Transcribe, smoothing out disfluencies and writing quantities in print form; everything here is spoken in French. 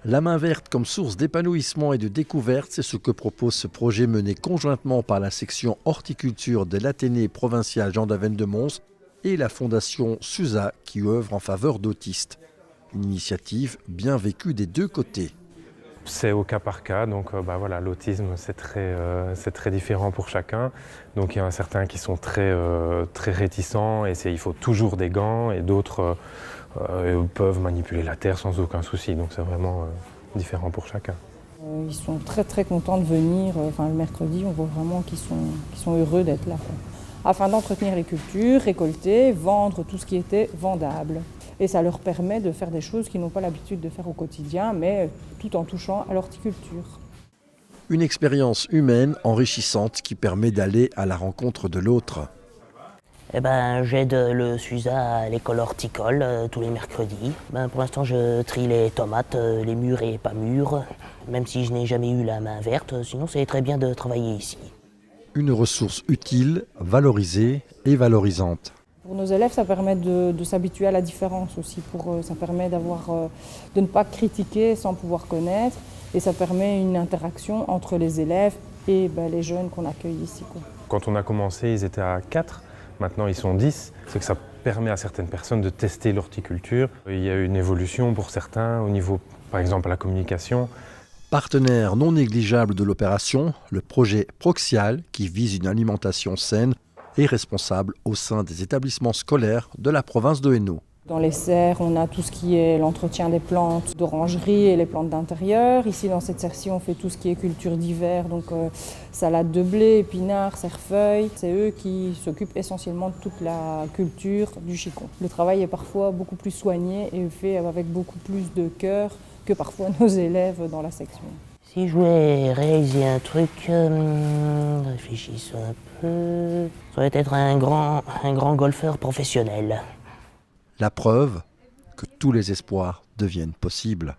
La main verte comme source d'épanouissement et de découverte, c'est ce que propose ce projet mené conjointement par la section horticulture de l'Athénée provincial Jean Daven de Mons et la fondation SUSA qui œuvre en faveur d'autistes. Une initiative bien vécue des deux côtés. C'est au cas par cas, donc voilà, l'autisme c'est très différent pour chacun. Donc il y en a certains qui sont très réticents et il faut toujours des gants, et d'autres peuvent manipuler la terre sans aucun souci. Donc c'est vraiment différent pour chacun. Ils sont très contents de venir. Le mercredi, on voit vraiment qu'ils sont heureux d'être là, quoi. Afin d'entretenir les cultures, récolter, vendre tout ce qui était vendable. Et ça leur permet de faire des choses qu'ils n'ont pas l'habitude de faire au quotidien, mais tout en touchant à l'horticulture. Une expérience humaine enrichissante qui permet d'aller à la rencontre de l'autre. J'aide le SUSA à l'école horticole tous les mercredis. Pour l'instant, je trie les tomates, les mûres et pas mûres, même si je n'ai jamais eu la main verte. Sinon, c'est très bien de travailler ici. Une ressource utile, valorisée et valorisante. Pour nos élèves, ça permet de s'habituer à la différence aussi. Ça permet de ne pas critiquer sans pouvoir connaître. Et ça permet une interaction entre les élèves et les jeunes qu'on accueille ici, quoi. Quand on a commencé, ils étaient à 4. Maintenant, ils sont 10. C'est que ça permet à certaines personnes de tester l'horticulture. Il y a eu une évolution pour certains au niveau, par exemple, de la communication. Partenaire non négligeable de l'opération, le projet Proxial, qui vise une alimentation saine, est responsable au sein des établissements scolaires de la province de Hainaut. Dans les serres, on a tout ce qui est l'entretien des plantes d'orangerie et les plantes d'intérieur. Ici, dans cette serre-ci, on fait tout ce qui est culture d'hiver, donc salade de blé, épinards, cerfeuil. C'est eux qui s'occupent essentiellement de toute la culture du chicon. Le travail est parfois beaucoup plus soigné et fait avec beaucoup plus de cœur que parfois nos élèves dans la section. Si je voulais réaliser un truc, réfléchissons un peu, ça va être un grand golfeur professionnel. La preuve que tous les espoirs deviennent possibles.